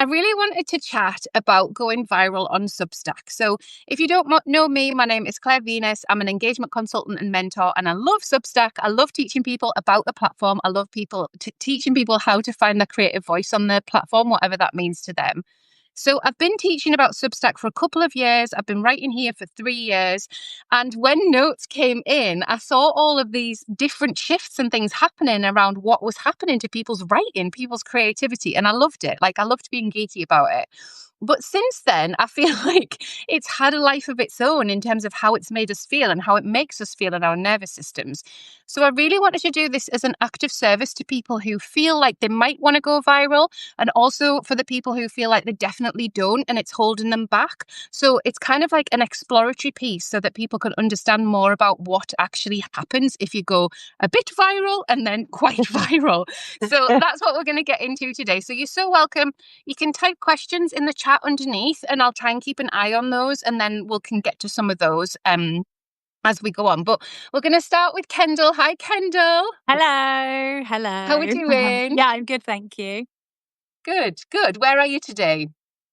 I really wanted to chat about going viral on Substack. So, if you don't know me, my name is Claire Venus. I'm an engagement consultant and mentor, and I love Substack. I love teaching people about the platform. I love teaching people how to find their creative voice on the platform, whatever that means to them. So I've been teaching about Substack for a couple of years. I've been writing here for 3 years. And when notes came in, I saw all of these different shifts and things happening around what was happening to people's writing, people's creativity. And I loved it. Like, I loved being geeky about it. But since then, I feel like it's had a life of its own in terms of how it's made us feel and how it makes us feel in our nervous systems. So I really wanted to do this as an act of service to people who feel like they might want to go viral, and also for the people who feel like they definitely don't and it's holding them back. So it's kind of like an exploratory piece so that people can understand more about what actually happens if you go a bit viral and then quite viral. So that's what we're going to get into today. So you're so welcome. You can type questions in the chat underneath and I'll try and keep an eye on those, and then we can get to some of those as we go on. But we're going to start with Kendall. Hi, Kendall. Hello. How are we doing? Yeah, I'm good, thank you. Good. Where are you today?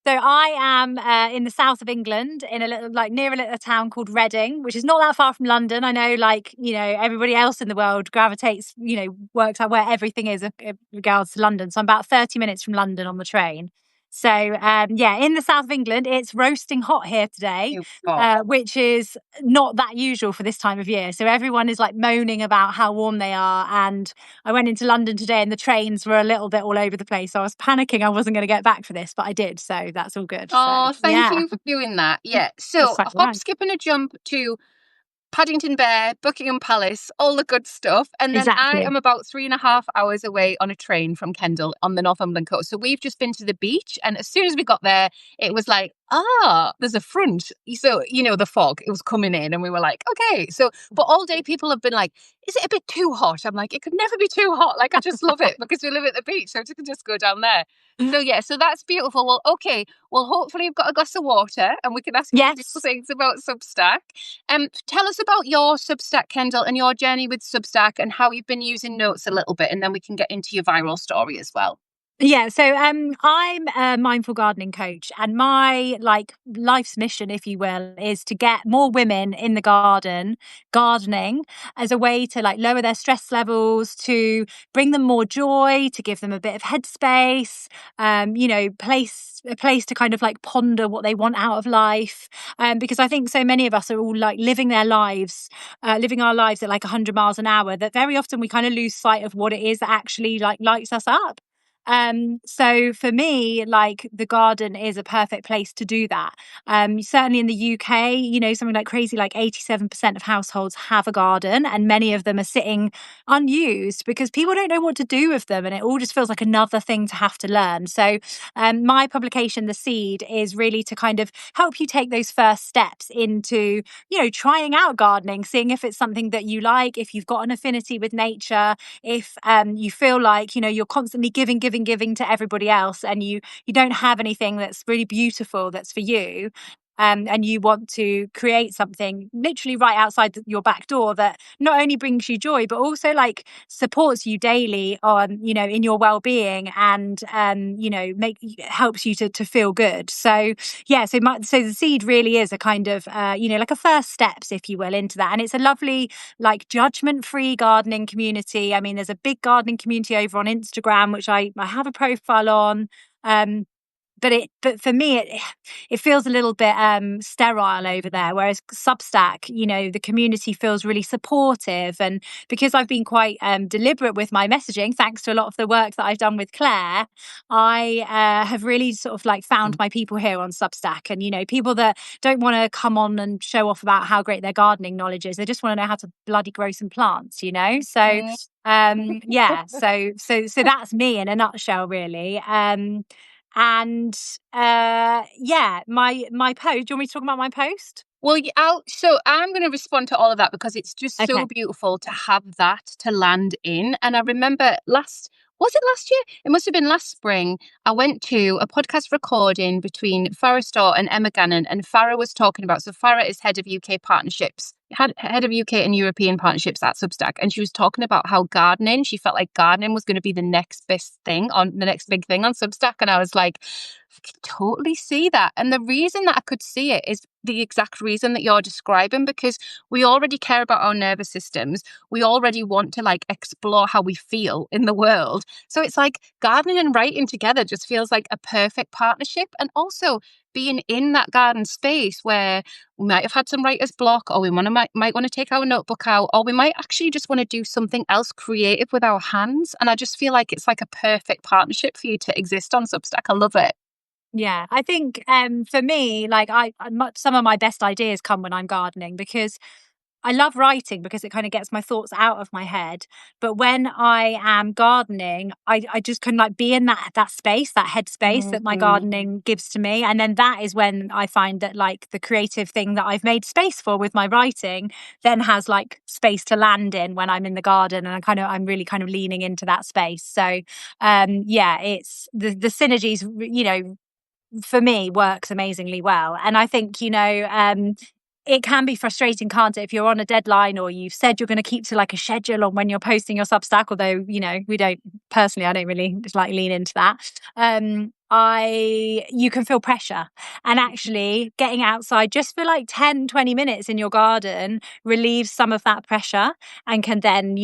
So I am in the south of England, in a little, near a little town called Reading, which is not that far from London. I know, everybody else in the world gravitates, works out where everything is in regards to London. So I'm about 30 minutes from London on the train. So, in the south of England, it's roasting hot here today, which is not that usual for this time of year. So everyone is moaning about how warm they are. And I went into London today and the trains were a little bit all over the place. So I was panicking I wasn't going to get back for this, but I did. So that's all good. Oh, thank you for doing that. Yeah. So hop, skip and a jump to Paddington Bear, Buckingham Palace, all the good stuff. And then I am about 3.5 hours away on a train from Kendall on the Northumberland coast. So we've just been to the beach. And as soon as we got there, it was like, there's a front. So, the fog, it was coming in and we were like, okay. So, but all day people have been like, is it a bit too hot? I'm like, it could never be too hot. Like, I just love it because we live at the beach. So we can just go down there. So yeah, so that's beautiful. Well, okay. Well, hopefully you've got a glass of water and we can ask you things about Substack. Tell us about your Substack, Kendall, and your journey with Substack and how you've been using notes a little bit, and then we can get into your viral story as well. Yeah, so I'm a mindful gardening coach, and my life's mission, if you will, is to get more women in the gardening as a way to lower their stress levels, to bring them more joy, to give them a bit of headspace, a place to kind of ponder what they want out of life, because I think so many of us are all living our lives at 100 miles an hour, that very often we kind of lose sight of what it is that actually lights us up. So for me, the garden is a perfect place to do that. Certainly in the UK, something crazy 87% of households have a garden, and many of them are sitting unused because people don't know what to do with them, and it all just feels like another thing to have to learn. So my publication, The Seed, is really to kind of help you take those first steps into, trying out gardening, seeing if it's something that you like, if you've got an affinity with nature, if you feel like, you're constantly giving to everybody else, and you don't have anything that's really beautiful that's for you, and you want to create something literally right outside your back door that not only brings you joy but also supports you daily on in your well-being, and helps you to feel good. So yeah, so The Seed really is a kind of a first steps, if you will, into that. And it's a lovely judgment-free gardening community. I mean, there's a big gardening community over on Instagram, which I have a profile on. But for me, it feels a little bit sterile over there, whereas Substack, the community feels really supportive. And because I've been quite deliberate with my messaging, thanks to a lot of the work that I've done with Claire, I have really sort of found my people here on Substack. And, people that don't want to come on and show off about how great their gardening knowledge is. They just want to know how to bloody grow some plants, So so that's me in a nutshell, really. My post. Do you want me to talk about my post? Well, so I'm going to respond to all of that because it's just so beautiful to have that to land in. And I remember was it last year? It must have been last spring. I went to a podcast recording between Farah Storr and Emma Gannon, and Farah was talking about, so Farah is head of UK partnerships head of UK and European partnerships at Substack, and she was talking about how gardening, she felt like gardening was going to be the next best thing on the next big thing on Substack. And I was like, I could totally see that. And the reason that I could see it is the exact reason that you're describing, because we already care about our nervous systems. We already want to like explore how we feel in the world. So it's like gardening and writing together just feels like a perfect partnership. And also being in that garden space where we might have had some writer's block, or we might want to take our notebook out, or we might actually just want to do something else creative with our hands. And I just feel like it's like a perfect partnership for you to exist on Substack. I love it. Yeah, I think for me, like some of my best ideas come when I'm gardening, because I love writing because it kind of gets my thoughts out of my head. But when I am gardening, I just can like be in that space, that head space that my gardening gives to me. And then that is when I find that like the creative thing that I've made space for with my writing then has like space to land in when I'm in the garden, and I'm really kind of leaning into that space. So yeah, it's the synergies, for me, works amazingly well. And I think, it can be frustrating, can't it, if you're on a deadline or you've said you're going to keep to like a schedule on when you're posting your Substack, although, I don't really like lean into that. You can feel pressure, and actually getting outside just for like 10-20 minutes in your garden relieves some of that pressure and can then,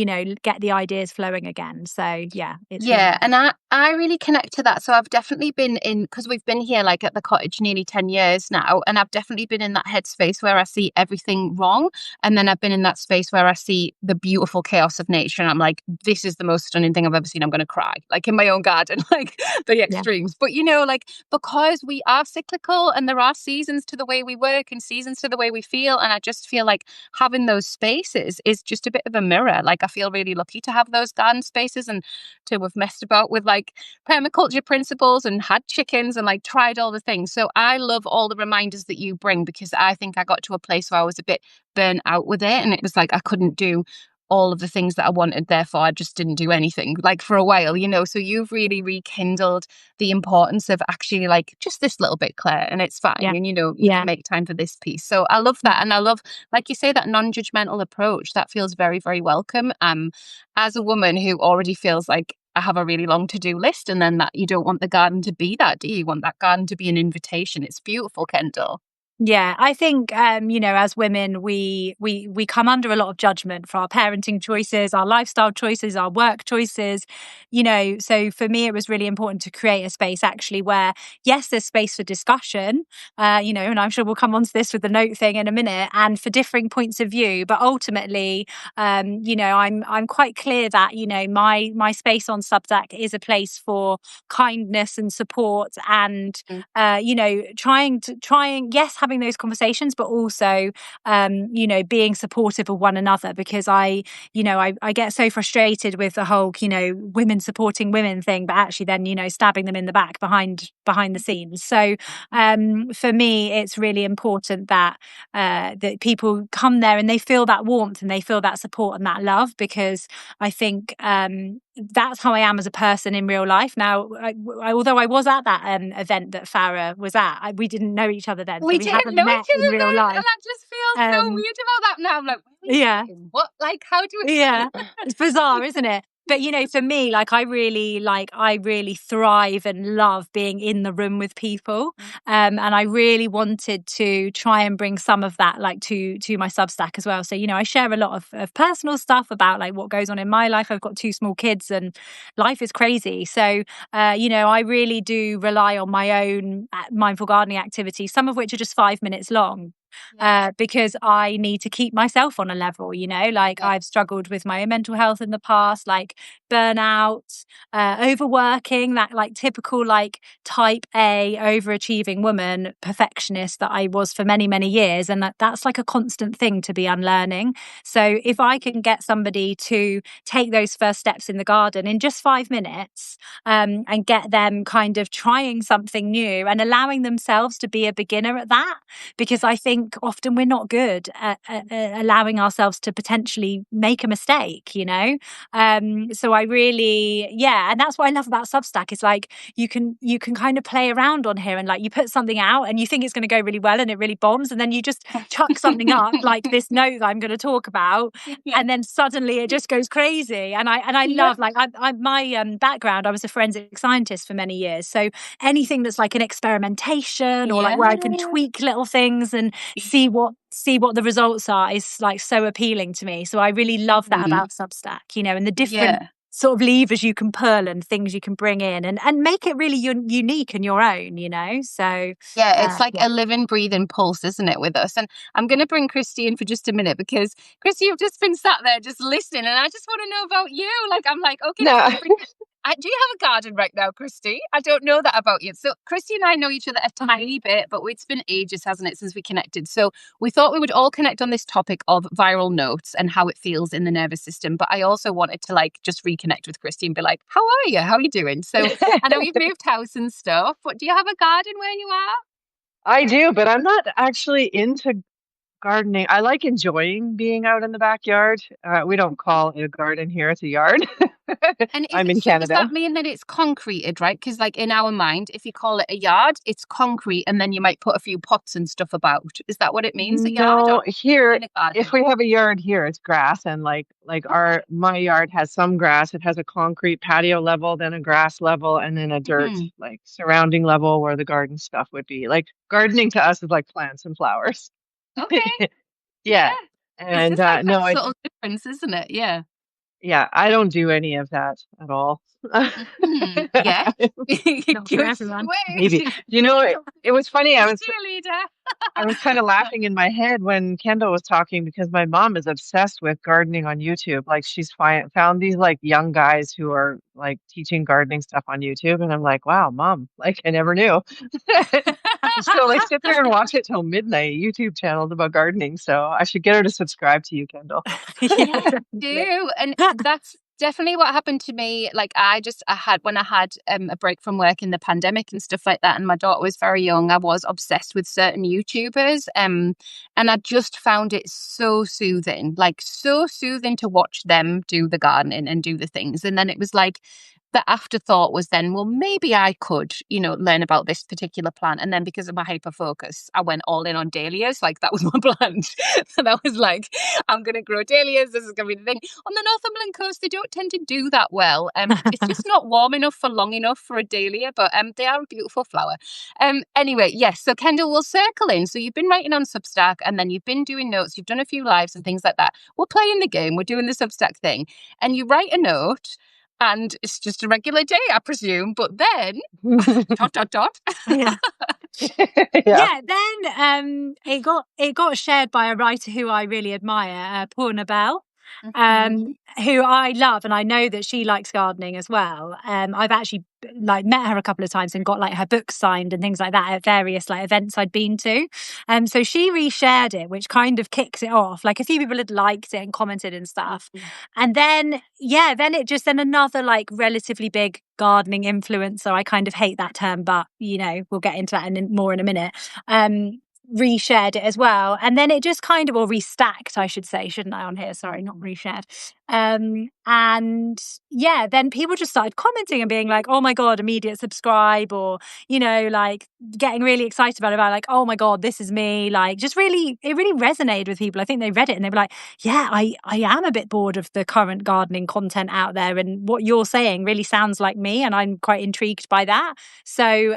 get the ideas flowing again. So yeah, it's Yeah, really and I really connect to that. So I've definitely been in, because we've been here like at the cottage nearly 10 years now, and I've definitely been in that headspace where I see everything wrong. And then I've been in that space where I see the beautiful chaos of nature, and I'm like, this is the most stunning thing I've ever seen. I'm going to cry, like in my own garden, like the yeah. extremes. But like because we are cyclical and there are seasons to the way we work and seasons to the way we feel. And I just feel like having those spaces is just a bit of a mirror. Like I feel really lucky to have those garden spaces and to have messed about with like permaculture principles and had chickens and like tried all the things. So I love all the reminders that you bring, because I think I got to a place where I was a bit burnt out with it, and it was like I couldn't do all of the things that I wanted, therefore I just didn't do anything like for a while, so you've really rekindled the importance of actually like just this little bit, Claire, and it's fine. Yeah. And you Yeah. can make time for this piece. So I love that. And I love, like you say, that non-judgmental approach that feels very, very welcome. As a woman who already feels like I have a really long to-do list, and then that you don't want the garden to be that, do you? You want that garden to be an invitation. It's beautiful, Kendall. Yeah, I think as women, we come under a lot of judgment for our parenting choices, our lifestyle choices, our work choices. So for me, it was really important to create a space actually where, yes, there's space for discussion, and I'm sure we'll come onto this with the note thing in a minute, and for differing points of view. But ultimately, I'm quite clear that my space on Substack is a place for kindness and support, and trying, yes, having those conversations, but also being supportive of one another, because I get so frustrated with the whole women supporting women thing, but actually then stabbing them in the back behind the scenes. So for me, it's really important that that people come there and they feel that warmth and they feel that support and that love, because I think that's how I am as a person in real life. Now, although I was at that event that Farah was at, we didn't know each other then. We So we didn't haven't know met each in other real then, life. and I just feel so weird about that now. I'm like, yeah, what? Like, how do we? Yeah, it's bizarre, isn't it? But for me, like I really thrive and love being in the room with people, and I really wanted to try and bring some of that like to my Substack as well. So I share a lot of personal stuff about like what goes on in my life. I've got 2 small kids and life is crazy. So I really do rely on my own mindful gardening activities, some of which are just 5 minutes long. Because I need to keep myself on a level, I've struggled with my mental health in the past, like burnout, overworking, that like typical like type A overachieving woman, perfectionist that I was for many, many years. And that's like a constant thing to be unlearning. So if I can get somebody to take those first steps in the garden in just 5 minutes, and get them kind of trying something new and allowing themselves to be a beginner at that, because I think think often we're not good at allowing ourselves to potentially make a mistake, you know. So I really, and that's what I love about Substack. Is like you can kind of play around on here, and like you put something out and you think it's going to go really well and it really bombs, and then you just chuck something up like this note that I'm going to talk about, and then suddenly it just goes crazy. And I love, like, my background, I was a forensic scientist for many years, so anything that's like an experimentation or like where I can tweak little things and see what the results are is like so appealing to me. So I really love that about Substack, you know, and the different sort of levers you can pull and things you can bring in and make it really unique and your own, you know. So it's like a living, breathing pulse, isn't it, with us? And I'm going to bring Kristi in for just a minute, because Kristi, you've just been sat there just listening, and I just want to know about you. Like, I'm like, okay, No. do you have a garden right now, Kristi? I don't know that about you. So Kristi and I know each other a tiny bit, but it's been ages, hasn't it, since we connected. So we thought we would all connect on this topic of viral notes and how it feels in the nervous system. But I also wanted to like just reconnect with Kristi and be like, how are you? How are you doing? So I know you've moved house and stuff, but do you have a garden where you are? I do, but I'm not actually into gardening. I like enjoying being out in the backyard. We don't call it a garden here, it's a yard. And I'm in does Canada. that mean that it's concreted, right? Because like in our mind, if you call it a yard, it's concrete, and then you might put a few pots and stuff about. Is that what it means, a yard, or No, here, in a garden? if we have a yard here, it's grass, and like my yard has some grass. It has a concrete patio level, then a grass level, and then a dirt like surrounding level where the garden stuff would be. Like gardening to us is like plants and flowers. Okay. Yeah. It's And just like no, that subtle difference, isn't it? Yeah. I don't do any of that at all. Yeah. Not for everyone. Maybe. You know, it was funny. Cheerleader. I was kind of laughing in my head when Kendall was talking, because my mom is obsessed with gardening on YouTube. Like she's found these like young guys who are like teaching gardening stuff on YouTube. And I'm like, wow, mom, like I never knew. So like sit there and watch it till midnight, YouTube channels about gardening. So I should get her to subscribe to you, Kendall. Yeah, do. And that's definitely what happened to me. Like I had when I had a break from work in the pandemic and stuff like that, and my daughter was very young, I was obsessed with certain YouTubers, and I just found it so soothing, like so soothing to watch them do the gardening and do the things. And then it was like the afterthought was then, well, maybe I could, learn about this particular plant. And then because of my hyper focus, I went all in on dahlias. Like that was my plan. And I was like, I'm going to grow dahlias. This is going to be the thing. On the Northumberland coast, they don't tend to do that well. It's just not warm enough for long enough for a dahlia, but they are a beautiful flower. Anyway, yes. So Kendall, will circle in. So you've been writing on Substack, and then you've been doing notes. You've done a few lives and things like that. We're playing the game. We're doing the Substack thing. And you write a note, and it's just a regular day, I presume. But then, ... Yeah. Yeah. Then it got shared by a writer who I really admire, Paula Bell, who I love, and I know that she likes gardening as well. I've actually like met her a couple of times and got like her books signed and things like that at various like events I'd been to. So she reshared it, which kind of kicks it off. Like a few people had liked it and commented and stuff. And then then another like relatively big gardening influencer, I kind of hate that term, but we'll get into that more in a minute, reshared it as well. And then it just kind of, or restacked, I should say, shouldn't I, on here? Sorry, not reshared. And then people just started commenting and being like, oh my God, immediate subscribe, or, like getting really excited about like, oh my God, this is me. Like it really resonated with people. I think they read it and they were like, yeah, I am a bit bored of the current gardening content out there. And what you're saying really sounds like me. And I'm quite intrigued by that. So,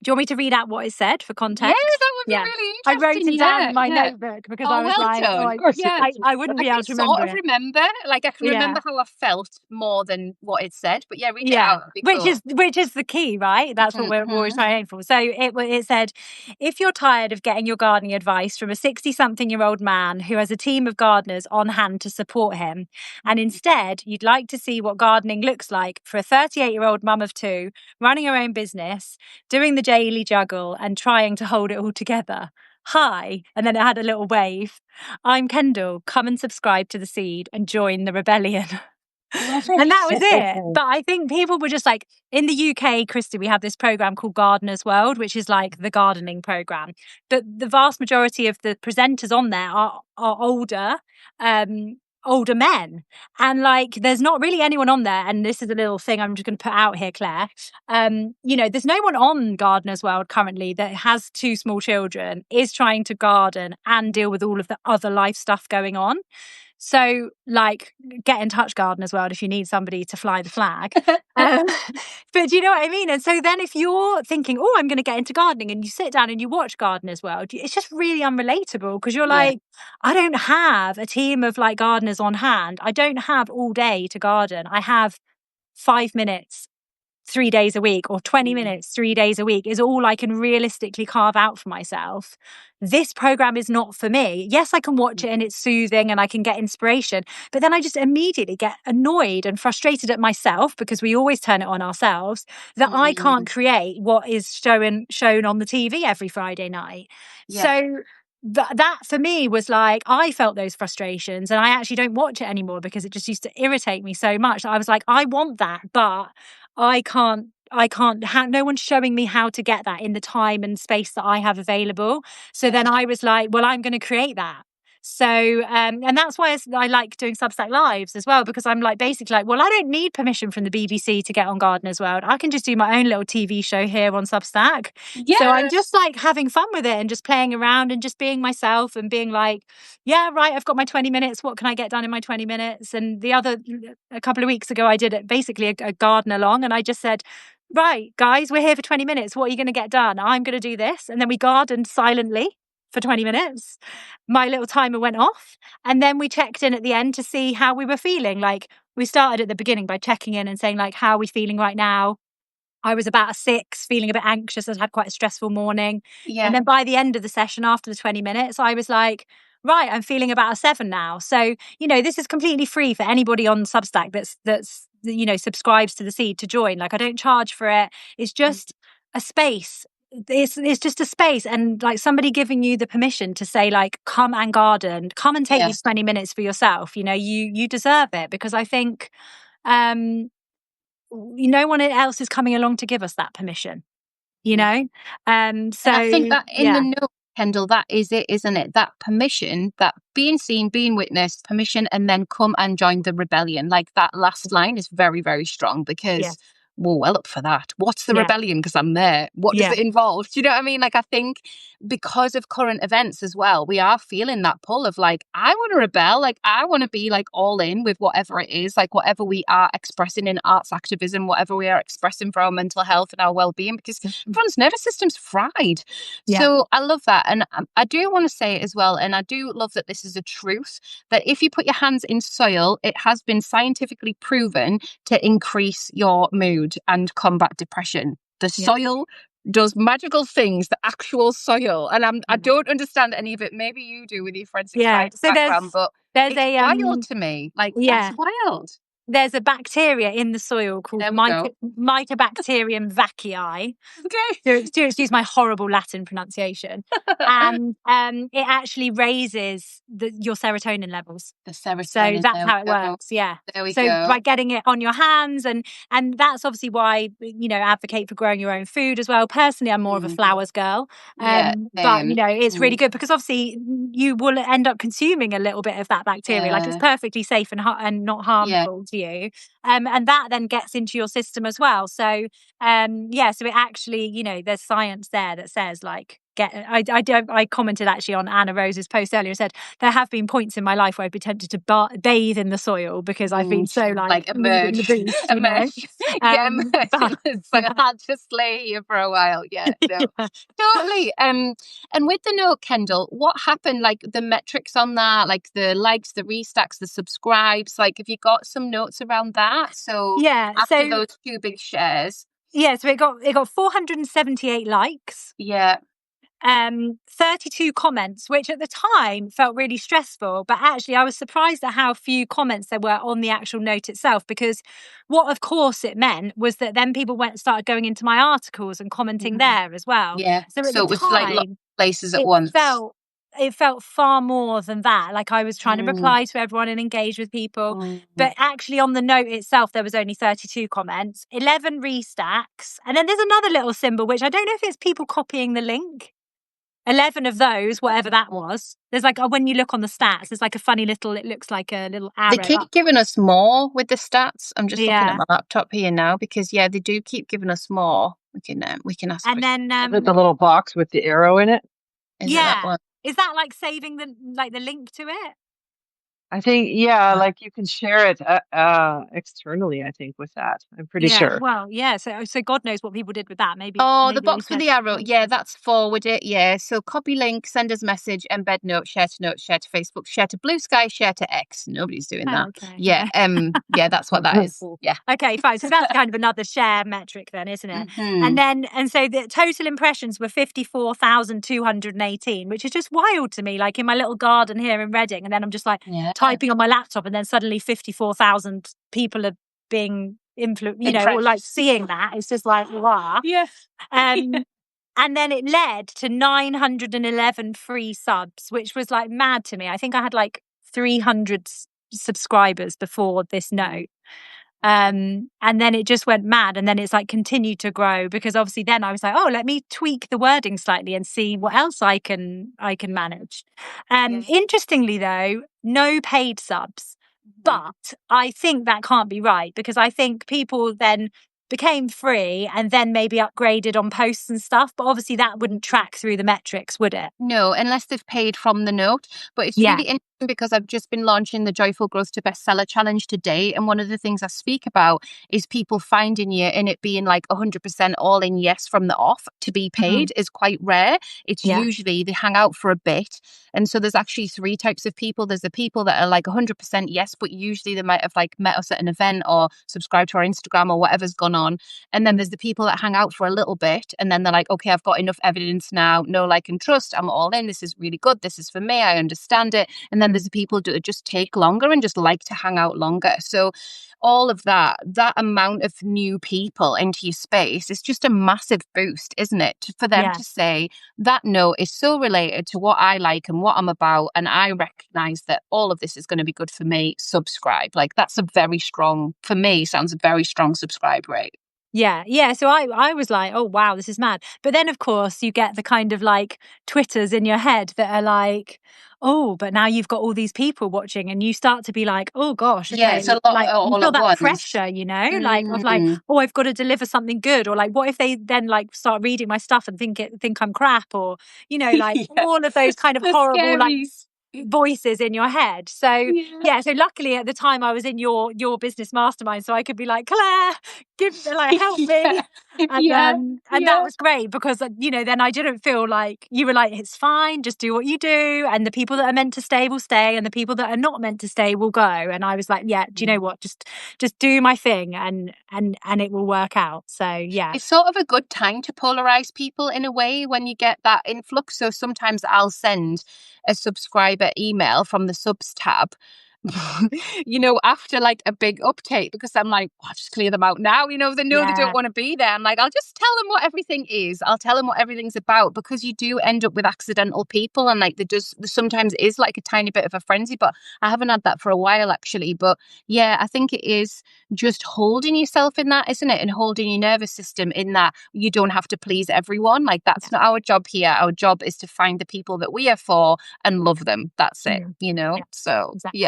do you want me to read out what it said for context? Yeah, that would be really interesting. I wrote it down in my notebook because I was I wouldn't be able to remember. Like I can remember how I felt more than what it said. But yeah, read it out. Which is the key, right? That's what we're always trying for. So it said, if you're tired of getting your gardening advice from a 60-something-year-old man who has a team of gardeners on hand to support him, and instead you'd like to see what gardening looks like for a 38-year-old mum of two, running her own business, doing the daily juggle and trying to hold it all together. Hi, and then it had a little wave. I'm Kendall. Come and subscribe to The Seed and join the rebellion. And that was it. But I think people were just like, in the UK, Kristi, we have this program called Gardener's World, which is like the gardening program. But the vast majority of the presenters on there are older men. And like, there's not really anyone on there. And this is a little thing I'm just going to put out here, Claire. There's no one on Gardener's World currently that has 2 small children, is trying to garden and deal with all of the other life stuff going on. So, like, get in touch, Gardener's World, if you need somebody to fly the flag. But you know what I mean? And so then if you're thinking, oh, I'm going to get into gardening, and you sit down and you watch Gardener's World, it's just really unrelatable, because you're like, I don't have a team of like gardeners on hand. I don't have all day to garden. I have 5 minutes 3 days a week, or 20 minutes 3 days a week is all I can realistically carve out for myself. This program is not for me. Yes, I can watch it and it's soothing and I can get inspiration, but then I just immediately get annoyed and frustrated at myself, because we always turn it on ourselves, that I can't create what is shown on the TV every Friday night. So that for me was like, I felt those frustrations, and I actually don't watch it anymore because it just used to irritate me so much that I was like, I want that, but I can't no one's showing me how to get that in the time and space that I have available. So then I was like, well, I'm going to create that. So, and that's why I like doing Substack Lives as well, because I'm like, basically like, well, I don't need permission from the BBC to get on Gardener's World. I can just do my own little TV show here on Substack. So I'm just like having fun with it and just playing around and just being myself and being like, yeah, right, I've got my 20 minutes. What can I get done in my 20 minutes? And a couple of weeks ago, I did it basically a garden along, and I just said, right, guys, we're here for 20 minutes. What are you going to get done? I'm going to do this. And then we gardened silently for 20 minutes. My little timer went off. And then we checked in at the end to see how we were feeling. Like, we started at the beginning by checking in and saying, like, how are we feeling right now? I was about a 6, feeling a bit anxious. I'd had quite a stressful morning. And then by the end of the session, after the 20 minutes, I was like, right, I'm feeling about a 7 now. So, this is completely free for anybody on Substack that's subscribes to the seed to join. Like, I don't charge for it. It's just a space. It's just a space, and like somebody giving you the permission to say, like, come and garden, come and take these 20 minutes for yourself. You deserve it, because I think no one else is coming along to give us that permission. So and I think that in the note, Kendall, that is it, isn't it? That permission, that being seen, being witnessed, permission, and then come and join the rebellion. Like, that last line is very, very strong, because well up for that. What's the rebellion? Because I'm there. What does it involve? Do you know what I mean? Like, I think because of current events as well, we are feeling that pull of like, I want to rebel. Like, I want to be like all in with whatever it is, like whatever we are expressing in arts activism, whatever we are expressing for our mental health and our well-being, because everyone's nervous system's fried. So I love that. And I do want to say it as well, and I do love that this is a truth, that if you put your hands in soil, it has been scientifically proven to increase your mood and combat depression. The soil does magical things, the actual soil. And I don't understand any of it. Maybe you do with your forensic science background, but there's it's wild to me. Like, that's wild. There's a bacteria in the soil called Mycobacterium vacui. To excuse my horrible Latin pronunciation. And it actually raises your serotonin levels. The serotonin. So that's how it works. Yeah. There we go. By getting it on your hands, and that's obviously why advocate for growing your own food as well. Personally, I'm more of a flowers girl. But it's really good, because obviously you will end up consuming a little bit of that bacteria. Like, it's perfectly safe and not harmful to you, and that then gets into your system as well. So so it actually, there's science there that says, like, I commented actually on Anna Rose's post earlier and said, there have been points in my life where I've been tempted to bathe in the soil, because I've been so like emerged. So I'll just lay here for a while. Totally. And with the note, Kendall, what happened? Like, the metrics on that, like the likes, the restacks, the subscribes, like, have you got some notes around that? So after those 2 big shares. So it got 478 likes. 32 comments, which at the time felt really stressful, but actually I was surprised at how few comments there were on the actual note itself, because what of course it meant was that then people started going into my articles and commenting there as well. So it was like places at once. it felt far more than that. Like I was trying to reply to everyone and engage with people. But actually on the note itself, there was only 32 comments, 11 restacks. And then there's another little symbol, which I don't know if it's people copying the link. 11 of those, whatever that was. There's like, when you look on the stats, there's like a funny little, it looks like a little arrow. They keep up. giving us more with the stats. I'm just looking at my laptop here now because, they do keep giving us more. We can ask. And then the little box with the arrow in it. Is it that one? Is that like saving the link to it? I think, like you can share it externally, I think, with that. I'm pretty sure. Well, so God knows what people did with that. Maybe. The box with the arrow. Yeah, that's forward it. Yeah. So copy link, send us message, embed note, share to Facebook, share to Blue Sky, share to X. Nobody's doing that. Okay. Yeah. That's what that is. Yeah. Okay, fine. So that's kind of another share metric then, isn't it? And so the total impressions were 54,218, which is just wild to me. Like in my little garden here in Reading, and then I'm just like typing on my laptop, and then suddenly 54,000 people are being influenced, or like seeing that. It's just like, wow. Yeah. And then it led to 911 free subs, which was like mad to me. I think I had like 300 subscribers before this note. And then it just went mad, and then it's like continued to grow, because obviously then I was like, let me tweak the wording slightly and see what else I can manage. Interestingly though, no paid subs, but I think that can't be right, because I think people then became free and then maybe upgraded on posts and stuff, but obviously that wouldn't track through the metrics, would it? No, unless they've paid from the note. But it's really interesting because I've just been launching the Joyful Growth to Bestseller Challenge today, and one of the things I speak about is people finding you and it being like 100% all in yes from the off to be paid is quite rare. It's usually they hang out for a bit, and so there's actually 3 types of people. There's the people that are like 100% yes, but usually they might have like met us at an event or subscribed to our Instagram or whatever's gone on. And then there's the people that hang out for a little bit, and then they're like, okay, I've got enough evidence now, know, like, and trust, I'm all in, this is really good, this is for me, I understand it. And then there's the people that just take longer and just like to hang out longer. So all of that amount of new people into your space is just a massive boost, isn't it? For them to say, that note is so related to what I like and what I'm about, and I recognize that all of this is going to be good for me, subscribe. Like, that's a very strong, for me, sounds a very strong subscribe rate. Yeah. So I was like, oh, wow, this is mad. But then, of course, you get the kind of like Twitters in your head that are like, oh, but now you've got all these people watching, and you start to be like, oh gosh, okay. It's a lot, like, all you feel that once. pressure, like of like, oh, I've got to deliver something good, or like, what if they then like start reading my stuff and think I'm crap, or like all of those kind of horrible like voices in your head. So so luckily at the time I was in your business mastermind, so I could be like, Claire, help me. And that was great, because then I didn't feel like you were like, it's fine, just do what you do, and the people that are meant to stay will stay, and the people that are not meant to stay will go. And I was like, do you know what, just do my thing, and it will work out. So it's sort of a good time to polarize people in a way when you get that influx. So sometimes I'll send a subscriber email from the subs tab after like a big uptake, because I'm like, I'll just clear them out now. They know they don't want to be there. I'm like, I'll just tell them what everything is. I'll tell them what everything's about, because you do end up with accidental people, and like there sometimes is like a tiny bit of a frenzy, but I haven't had that for a while actually. But I think it is just holding yourself in that, isn't it? And holding your nervous system in that you don't have to please everyone. Like, that's not our job here. Our job is to find the people that we are for and love them. That's it, So exactly.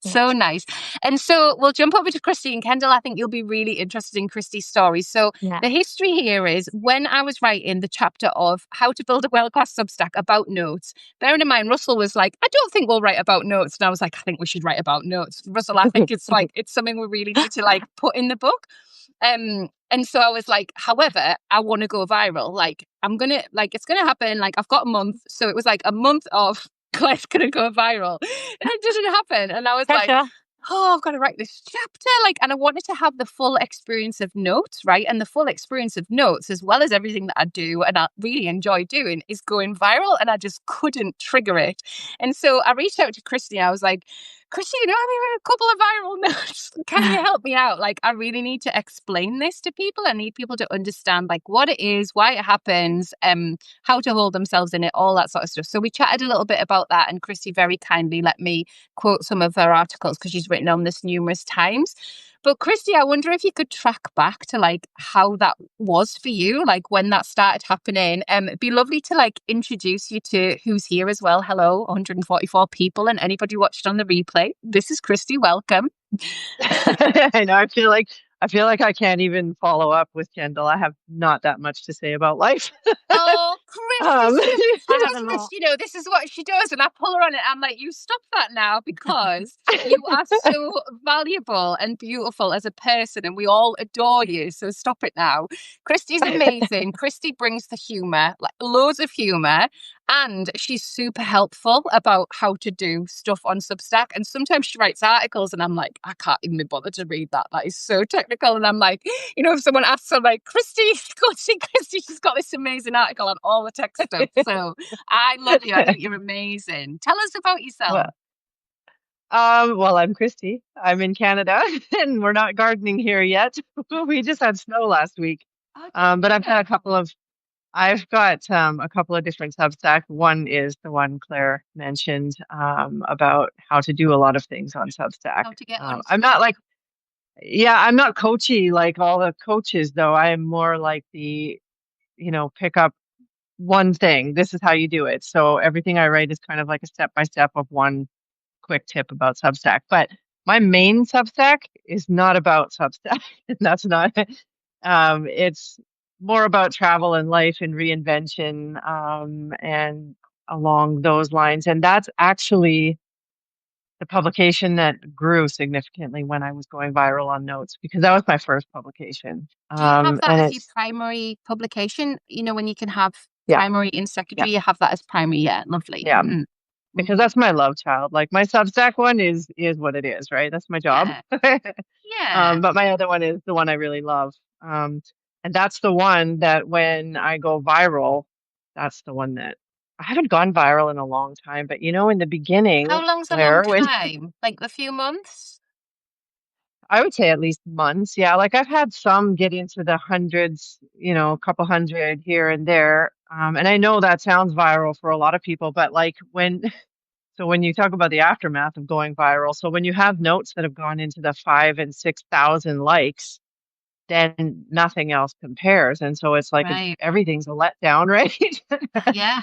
So nice. And so we'll jump over to Kristi and Kendall. I think you'll be really interested in Kristi's story. So the history here is, when I was writing the chapter of how to build a world-class Substack about notes, bearing in mind Russell was like, I don't think we'll write about notes. And I was like, I think we should write about notes. Russell, I think it's like, it's something we really need to like put in the book. And so I was like, however, I want to go viral. Like, it's going to happen. Like, I've got a month. So it was like a month of Claire's going to go viral. And it didn't happen. And I was like, I've got to write this chapter. And I wanted to have the full experience of notes, right? And the full experience of notes, as well as everything that I do and I really enjoy doing, is going viral. And I just couldn't trigger it. And so I reached out to Kristi. I was like, Kristi, I'm here a couple of viral notes. Can you help me out? Like, I really need to explain this to people. I need people to understand like what it is, why it happens, how to hold themselves in it, all that sort of stuff. So we chatted a little bit about that, and Kristi very kindly let me quote some of her articles because she's written on this numerous times. But Kristi, I wonder if you could track back to like how that was for you, like when that started happening. It'd be lovely to like introduce you to who's here as well. Hello, 144 people, and anybody watched on the replay. This is Kristi. Welcome. I know. I feel like I can't even follow up with Kendall. I have not that much to say about life. Oh, Kristi, this is what she does, and I pull her on it. I'm like, you stop that now because you are so valuable and beautiful as a person, and we all adore you. So stop it now. Kristi's amazing. Kristi brings the humor, like loads of humor, and she's super helpful about how to do stuff on Substack. And sometimes she writes articles, and I'm like, I can't even be bothered to read that. That is so technical. And I'm like, if someone asks her, like, Kristi, go see Kristi. She's got this amazing article on all the tech stuff. So I love you. I think you're amazing. Tell us about yourself. Well, I'm Kristi. I'm in Canada, and we're not gardening here yet. We just had snow last week. But I've got a couple of different Substack. One is the one Claire mentioned about how to do a lot of things on Substack. How to get on I'm not like, I'm not coachy like all the coaches, though. I am more like the, pick up one thing. This is how you do it. So everything I write is kind of like a step by step of one quick tip about Substack. But my main Substack is not about Substack. That's not. It's more about travel and life and reinvention, and along those lines. And that's actually the publication that grew significantly when I was going viral on Notes, because that was my first publication. Do you have And that as your primary publication? When you can have primary and secondary, you have that as primary. Yeah, lovely. Yeah. Because that's my love child. Like my Substack one is what it is, right? That's my job. Yeah. But my other one is the one I really love. And that's the one that when I go viral, that's the one that I haven't gone viral in a long time. But in the beginning, How long's a long time? Like a few months? I would say at least months. Yeah. Like I've had some get into the hundreds, a couple hundred here and there. And I know that sounds viral for a lot of people, but like when you talk about the aftermath of going viral, so when you have notes that have gone into the 5,000 and 6,000 likes, then nothing else compares. And so it's like everything's a letdown, right? Yeah.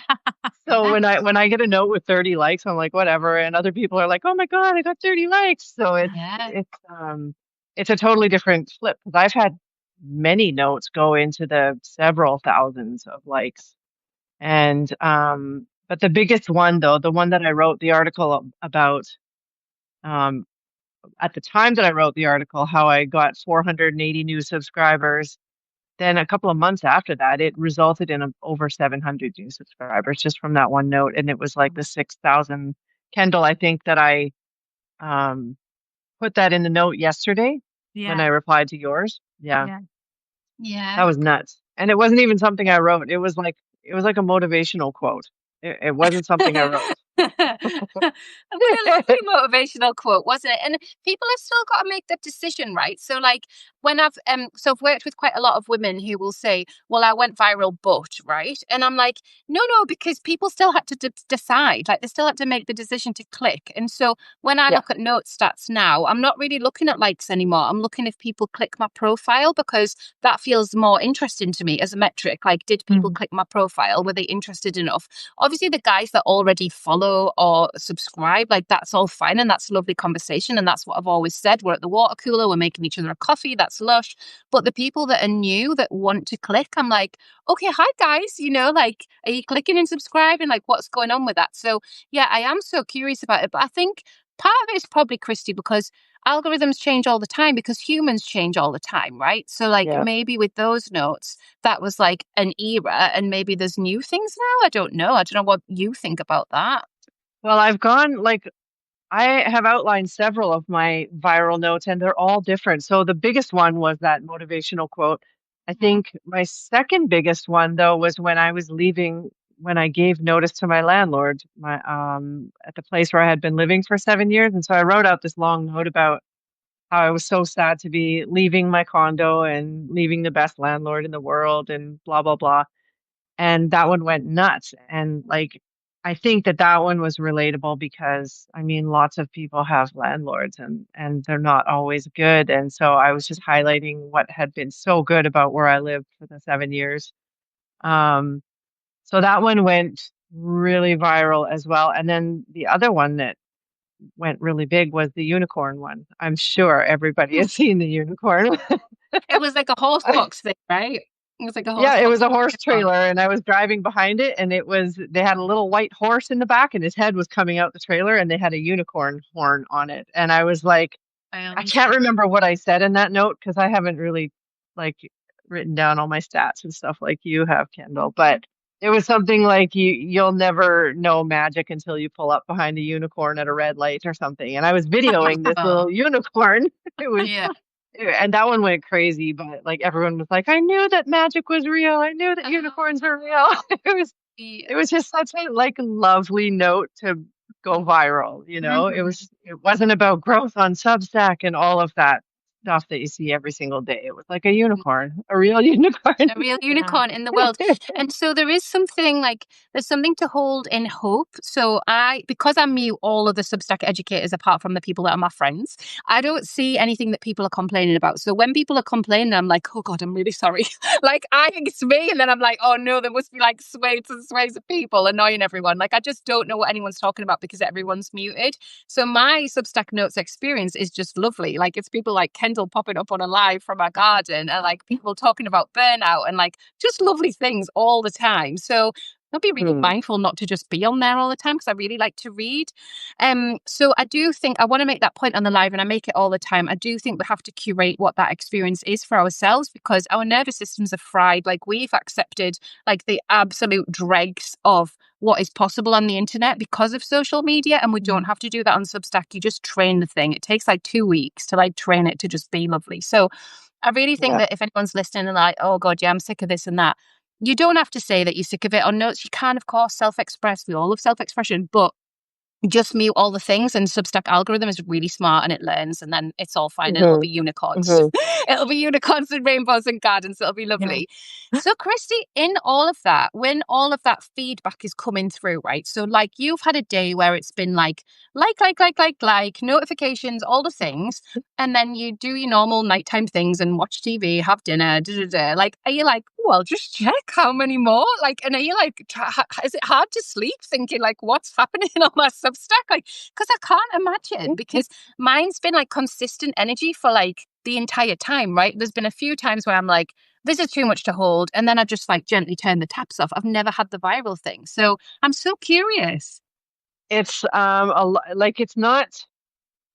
So when I get a note with 30 likes, I'm like, whatever. And other people are like, oh my God, I got 30 likes. So it's a totally different flip, because I've had many notes go into the several thousands of likes. And but the biggest one, though, the one that I wrote the article about, at the time that I wrote the article, how I got 480 new subscribers. Then a couple of months after that, it resulted in over 700 new subscribers just from that one note. And it was like the 6,000. Kendall, I think that I put that in the note yesterday when I replied to yours. Yeah. That was nuts. And it wasn't even something I wrote. It was like a motivational quote. It wasn't something I wrote. A lovely motivational quote, wasn't it? And people have still got to make that decision, right? So like when I've worked with quite a lot of women who will say, well, I went viral, but, right? And I'm like, no, because people still had to decide, like they still had to make the decision to click. And so when I look at note stats now, I'm not really looking at likes anymore. I'm looking if people click my profile, because that feels more interesting to me as a metric. Like, did people click my profile? Were they interested enough? Obviously, the guys that already follow or subscribe, like that's all fine, and that's a lovely conversation, and that's what I've always said. We're at the water cooler, we're making each other a coffee, that's lush. But the people that are new that want to click, I'm like, okay, hi guys, like, are you clicking and subscribing? Like, what's going on with that? So yeah, I am so curious about it. But I think part of it is probably, Kristi, because algorithms change all the time, because humans change all the time, right? So like maybe with those notes, that was like an era, and maybe there's new things now. I don't know what you think about that. Well, I have outlined several of my viral notes, and they're all different. So the biggest one was that motivational quote. I think my second biggest one, though, was when I was leaving when I gave notice to my landlord, at the place where I had been living for 7 years. And so I wrote out this long note about how I was so sad to be leaving my condo and leaving the best landlord in the world and blah, blah, blah. And that one went nuts. And like, I think that that one was relatable because I mean, lots of people have landlords and they're not always good. And so I was just highlighting what had been so good about where I lived for the 7 years. Um, so that one went really viral as well. And then the other one that went really big was the unicorn one. I'm sure everybody has seen the unicorn. It was like a horse box thing, right? It was like a horse Yeah, it box was a horse unicorn. trailer, and I was driving behind it, and they had a little white horse in the back, and his head was coming out the trailer, and they had a unicorn horn on it. And I was like, I can't remember what I said in that note because I haven't really like written down all my stats and stuff like you have, Kendall. But it was something like you'll never know magic until you pull up behind a unicorn at a red light or something. And I was videoing this little unicorn. It was Yeah. and that one went crazy, but like everyone was like, I knew that magic was real. I knew that unicorns were real. It was just such a like lovely note to go viral, you know. It wasn't about growth on Substack and all of that stuff that you see every single day. It was like a unicorn, a real unicorn. A real unicorn in the world. And so there is something like, there's something to hold in hope. So because I mute all of the Substack educators apart from the people that are my friends, I don't see anything that people are complaining about. So when people are complaining, I'm like, oh God, I'm really sorry. Like I think it's me. And then I'm like, oh no, there must be like swathes and swathes of people annoying everyone. Like I just don't know what anyone's talking about because everyone's muted. So my Substack Notes experience is just lovely. Like it's people like Kendall popping up on a live from our garden and like people talking about burnout and like just lovely things all the time. So I'll be really mindful not to just be on there all the time because I really like to read. So I do think I want to make that point on the live, and I make it all the time. I do think we have to curate what that experience is for ourselves because our nervous systems are fried. Like we've accepted like the absolute dregs of what is possible on the internet because of social media, and we don't have to do that on Substack. You just train the thing. It takes like 2 weeks to like train it to just be lovely. So I really think that if anyone's listening and like, oh God, yeah, I'm sick of this and that, you don't have to say that you're sick of it on Notes. You can, of course, self-express. We all love self-expression, but just mute all the things, and Substack algorithm is really smart and it learns, and then it's all fine and it'll be unicorns. It'll be unicorns and rainbows and gardens. It'll be lovely. So Kristi, in all of that, when all of that feedback is coming through, right? So like you've had a day where it's been like notifications, all the things, and then you do your normal nighttime things and watch TV, have dinner, like, are you like, well, just check how many more? Like, and are you like, is it hard to sleep thinking like, what's happening on my Substack? Like, because I can't imagine, because mine's been like consistent energy for like the entire time, right? There's been a few times where I'm like, this is too much to hold. And then I just like gently turn the taps off. I've never had the viral thing. So I'm so curious. It's like it's not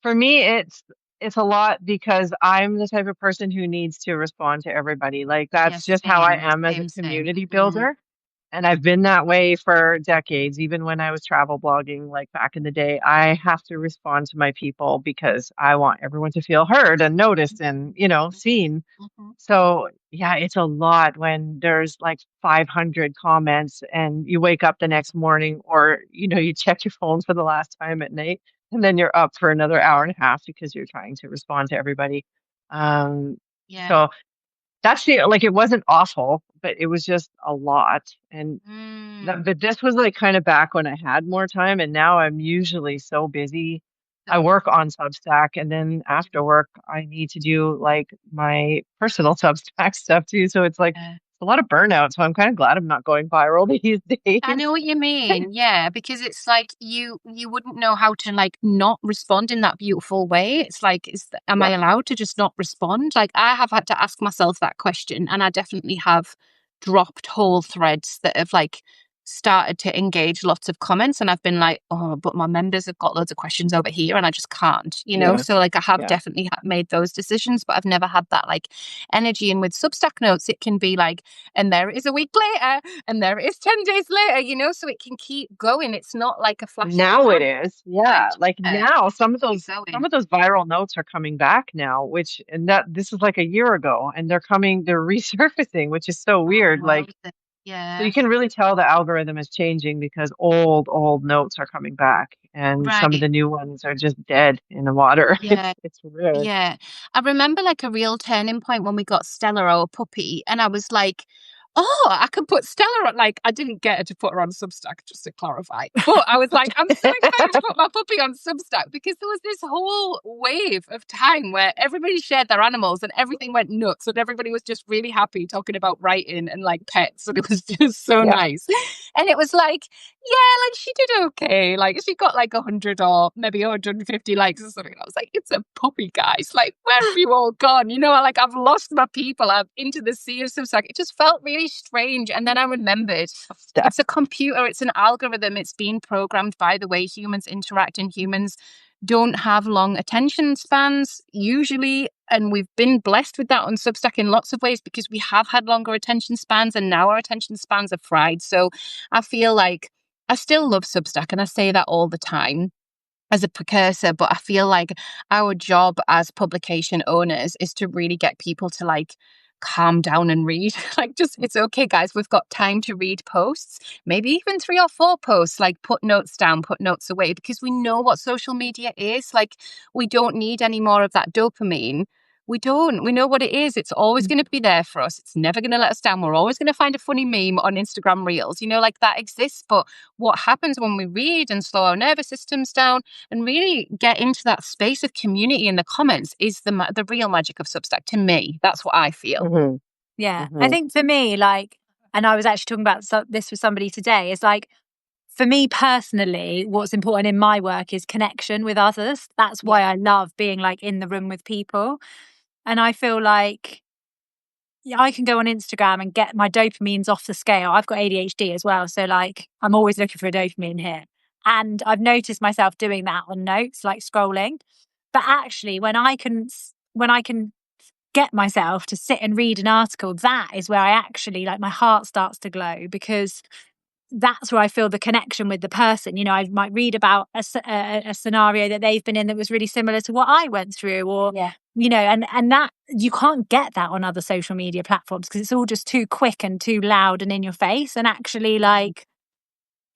for me, it's a lot because I'm the type of person who needs to respond to everybody. Like that's just how I am as a community builder. And I've been that way for decades, even when I was travel blogging, like back in the day. I have to respond to my people because I want everyone to feel heard and noticed and, you know, seen. So, yeah, it's a lot when there's like 500 comments and you wake up the next morning or, you know, you check your phone for the last time at night and then you're up for another hour and a half because you're trying to respond to everybody. So that's like it wasn't awful, but it was just a lot. And but this was like kind of back when I had more time, and now I'm usually so busy. I work on Substack, and then after work, I need to do like my personal Substack stuff too. So it's like a lot of burnout. So I'm kind of glad I'm not going viral these days. I know what you mean. Yeah, because it's like you wouldn't know how to like not respond in that beautiful way. It's like, am I allowed to just not respond? Like I have had to ask myself that question, and I definitely have dropped whole threads that have like started to engage lots of comments, and I've been like, oh, but my members have got loads of questions over here and I just can't, you know. So like I have definitely made those decisions, but I've never had that like energy. And with Substack Notes it can be like, and there it is a week later, and there it is 10 days later, you know, so it can keep going. It's not like a flash. Now it is. Like now some of those viral notes are coming back now, which, and that this is like a year ago, and they're resurfacing, which is so weird. So you can really tell the algorithm is changing because old notes are coming back and some of Right. the new ones are just dead in the water. Yeah. It's weird. Yeah. I remember like a real turning point when we got Stella, our puppy, and I was like, oh, I can put Stella on. Like, I didn't get her to put her on Substack, just to clarify. But I was like, I'm so excited to put my puppy on Substack because there was this whole wave of time where everybody shared their animals and everything went nuts and everybody was just really happy talking about writing and like pets. And it was just so Yeah. nice. And it was like, yeah, like she did okay. Like she got like 100 or maybe 150 likes or something. I was like, it's a puppy, guys. Like, where have you all gone? You know, like I've lost my people. I'm into the sea of Substack. It just felt really strange. And then I remembered it's a computer, it's an algorithm, it's been programmed by the way humans interact, and humans don't have long attention spans usually. And we've been blessed with that on Substack in lots of ways because we have had longer attention spans and now our attention spans are fried. So I feel like I still love Substack and I say that all the time as a precursor, but I feel like our job as publication owners is to really get people to like calm down and read. Like, just, it's okay, guys, we've got time to read posts, maybe even 3 or 4 posts, like put notes down, put notes away, because we know what social media is. Like, we don't need any more of that dopamine. We don't. We know what it is. It's always going to be there for us. It's never going to let us down. We're always going to find a funny meme on Instagram Reels, you know, like that exists. But what happens when we read and slow our nervous systems down and really get into that space of community in the comments is the real magic of Substack to me. That's what I feel. Mm-hmm. Yeah. Mm-hmm. I think for me, like, and I was actually talking about this with somebody today, is like, for me personally, what's important in my work is connection with others. That's why I love being like in the room with people. And I feel like I can go on Instagram and get my dopamines off the scale. I've got ADHD as well. So like, I'm always looking for a dopamine here. And I've noticed myself doing that on notes, like scrolling. But actually, when I can get myself to sit and read an article, that is where I actually, like, my heart starts to glow, because that's where I feel the connection with the person. You know, I might read about a scenario that they've been in that was really similar to what I went through, or, you know, and that you can't get that on other social media platforms because it's all just too quick and too loud and in your face. And actually, like,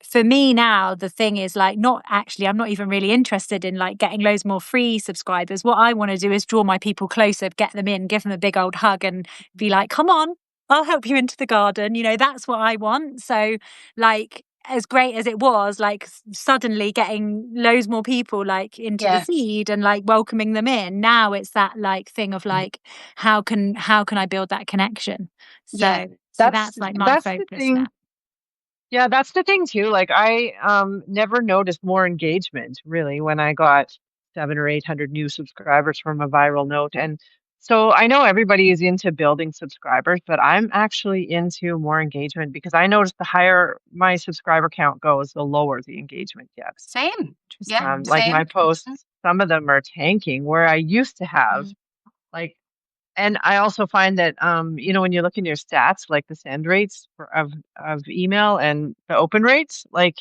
for me now, the thing is, like, I'm not even really interested in like getting loads more free subscribers. What I want to do is draw my people closer, get them in, give them a big old hug and be like, come on, I'll help you into the garden. You know, that's what I want. So like, as great as it was, like suddenly getting loads more people like into the feed and like welcoming them in. Now it's that like thing of like, how can I build that connection? So that's like my focus now. Yeah, that's the thing too. Like I never noticed more engagement really when I got 700 or 800 new subscribers from a viral note. And so I know everybody is into building subscribers, but I'm actually into more engagement because I noticed the higher my subscriber count goes, the lower the engagement gets. Same. Yeah. Like same. my posts, some of them are tanking where I used to have like. And I also find that, you know, when you look in your stats, like the send rates of email and the open rates, like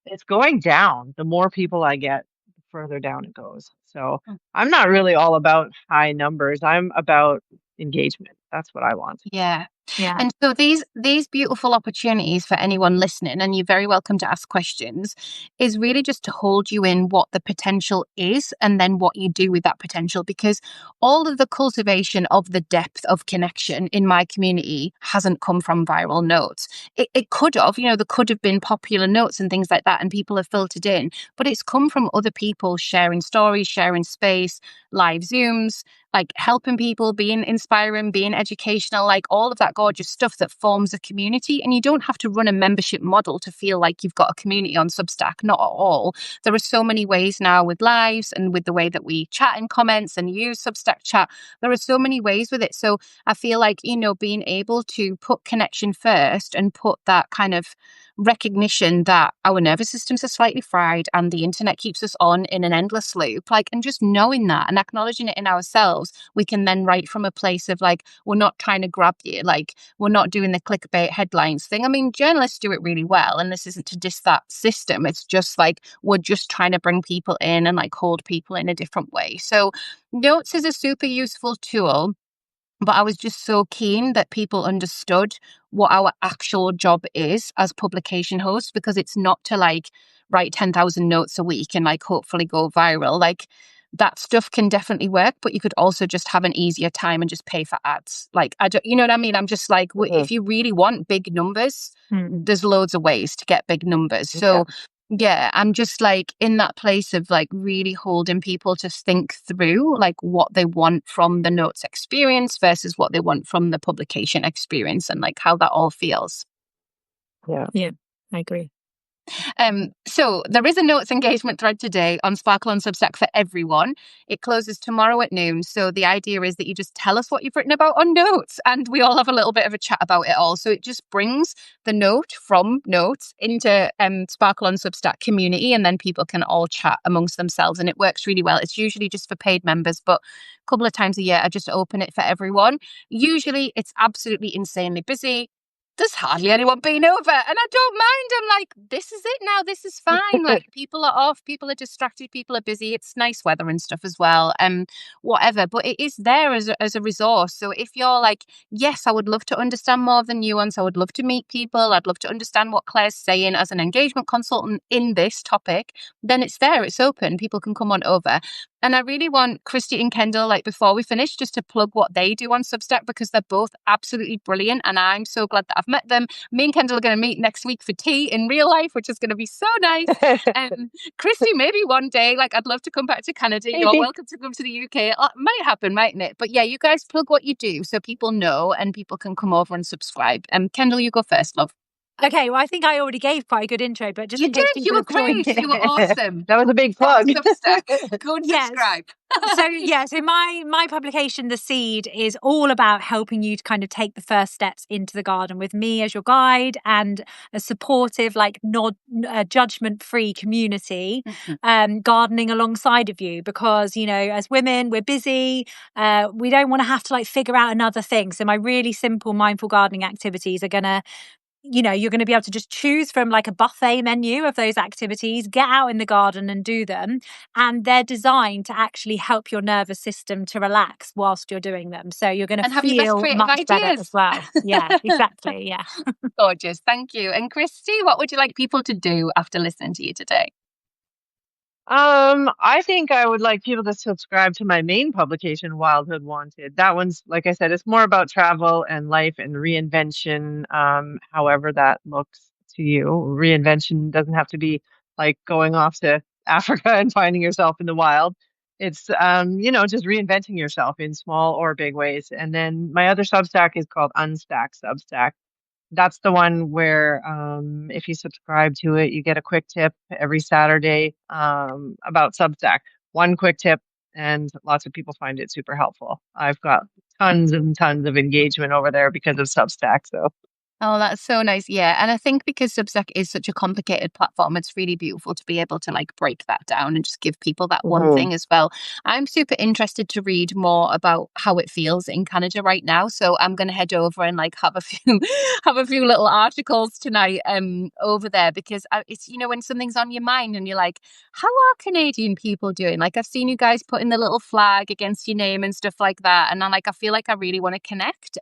it's going down. The more people I get, the further down it goes. So I'm not really all about high numbers. I'm about engagement. That's what I want. Yeah. Yeah. And so these beautiful opportunities for anyone listening, and you're very welcome to ask questions, is really just to hold you in what the potential is and then what you do with that potential, because all of the cultivation of the depth of connection in my community hasn't come from viral notes. It could have, you know, there could have been popular notes and things like that and people have filtered in, but it's come from other people sharing stories, sharing space, live Zooms, like helping people, being inspiring, being educational, like all of that gorgeous stuff that forms a community. And you don't have to run a membership model to feel like you've got a community on Substack, not at all. There are so many ways now with lives and with the way that we chat in comments and use Substack chat. There are so many ways with it. So I feel like, you know, being able to put connection first and put that kind of recognition that our nervous systems are slightly fried and the internet keeps us on in an endless loop, like, and just knowing that and acknowledging it in ourselves, we can then write from a place of like, we're not trying to grab you, like we're not doing the clickbait headlines thing. I mean, journalists do it really well, and this isn't to diss that system. It's just like, we're just trying to bring people in and like hold people in a different way. So notes is a super useful tool. But I was just so keen that people understood what our actual job is as publication hosts, because it's not to like write 10,000 notes a week and like hopefully go viral. Like that stuff can definitely work, but you could also just have an easier time and just pay for ads. Like, I don't, you know what I mean? I'm just like, if you really want big numbers, there's loads of ways to get big numbers. So yeah, I'm just like in that place of like really holding people to think through like what they want from the notes experience versus what they want from the publication experience, and like how that all feels. Yeah, I agree. So there is a notes engagement thread today on Sparkle on Substack for everyone. It closes tomorrow at noon. So the idea is that you just tell us what you've written about on notes, and we all have a little bit of a chat about it all. So it just brings the note from notes into Sparkle on Substack community, and then people can all chat amongst themselves, and it works really well. It's usually just for paid members, but a couple of times a year I just open it for everyone. Usually it's absolutely insanely busy. There's hardly anyone being over, and I don't mind. I'm like, this is it now. This is fine. Like, people are off, people are distracted, people are busy. It's nice weather and stuff as well, whatever. But it is there as a resource. So if you're like, yes, I would love to understand more of the nuance. I would love to meet people. I'd love to understand what Claire's saying as an engagement consultant in this topic. Then it's there. It's open. People can come on over. And I really want Kristi and Kendall, like before we finish, just to plug what they do on Substack, because they're both absolutely brilliant. And I'm so glad that I've met them. Me and Kendall are going to meet next week for tea in real life, which is going to be so nice. Kristi, maybe one day, like I'd love to come back to Canada. Maybe. You're welcome to come to the UK. It might happen, mightn't it? But yeah, you guys plug what you do so people know and people can come over and subscribe. Kendall, you go first, love. Okay, well, I think I already gave quite a good intro, but just you did. You were great. You were awesome. That was a big plug. Substack. Go and subscribe. So my publication, The Seed, is all about helping you to kind of take the first steps into the garden with me as your guide and a supportive, like judgment-free community, gardening alongside of you. Because, you know, as women, we're busy. We don't want to have to like figure out another thing. So my really simple mindful gardening activities are going to, you know, you're going to be able to just choose from like a buffet menu of those activities, get out in the garden and do them. And they're designed to actually help your nervous system to relax whilst you're doing them. So you're going to feel much better as well. Yeah, exactly. Yeah. Gorgeous. Thank you. And Kristi, what would you like people to do after listening to you today? I think I would like people to subscribe to my main publication, Wildhood Wanted. That one's, like I said, it's more about travel and life and reinvention, however that looks to you. Reinvention doesn't have to be like going off to Africa and finding yourself in the wild. It's, just reinventing yourself in small or big ways. And then my other Substack is called Unstack Substack. That's the one where if you subscribe to it, you get a quick tip every Saturday about Substack. One quick tip, and lots of people find it super helpful. I've got tons and tons of engagement over there because of Substack. So. Oh, that's so nice. Yeah. And I think because Substack is such a complicated platform, it's really beautiful to be able to like break that down and just give people that one thing as well. I'm super interested to read more about how it feels in Canada right now. So I'm going to head over and like have a few little articles tonight over there, because it's, you know, when something's on your mind and you're like, how are Canadian people doing? Like, I've seen you guys putting the little flag against your name and stuff like that. And I feel like I really want to connect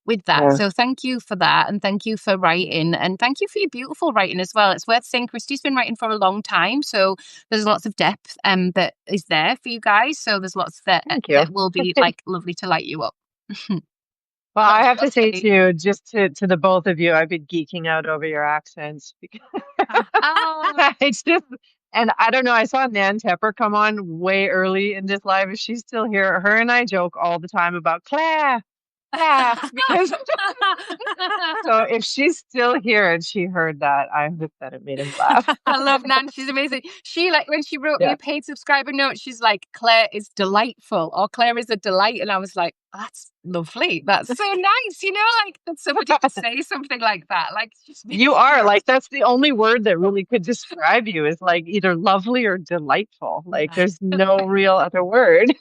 with that. Yeah. So thank you for that. And thank you for writing, and thank you for your beautiful writing as well. It's worth saying Kristi's been writing for a long time, so there's lots of depth that is there for you guys. So there's lots that will be like lovely to light you up. Well, I have to say to you, just to the both of you, I've been geeking out over your accents. It's just, and I don't know, I saw Nan Tepper come on way early in this live. If she's still here, her and I joke all the time about Claire. Because so if she's still here and she heard that, I hope that it made him laugh. I love Nan. She's amazing. She, like, when she wrote me a paid subscriber note, she's like, Claire is delightful, or Claire is a delight. And I was like, that's lovely. That's so nice. You know, like that somebody to say something like that. Like, just you are like, that's the only word that really could describe you, is like either lovely or delightful. Like there's no real other word.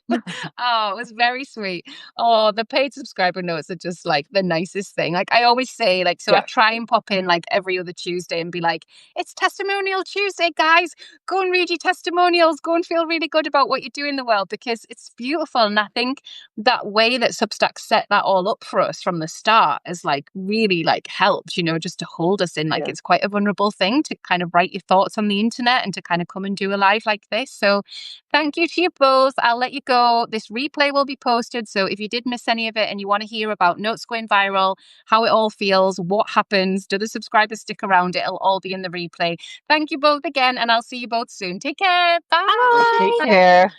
Oh, it was very sweet. Oh, the paid subscriber notes are just like the nicest thing. Like I always say, like, so I try and pop in like every other Tuesday and be like, it's Testimonial Tuesday, guys. Go and read your testimonials. Go and feel really good about what you do in the world, because it's beautiful. And I think that way that that Substack set that all up for us from the start has like really like helped, you know, just to hold us in. Like, it's quite a vulnerable thing to kind of write your thoughts on the internet and to kind of come and do a live like this. So thank you to you both. I'll let you go. This replay will be posted. So if you did miss any of it and you want to hear about Notes Going Viral, how it all feels, what happens, do the subscribers stick around, it'll all be in the replay. Thank you both again, and I'll see you both soon. Take care. Bye. Take care.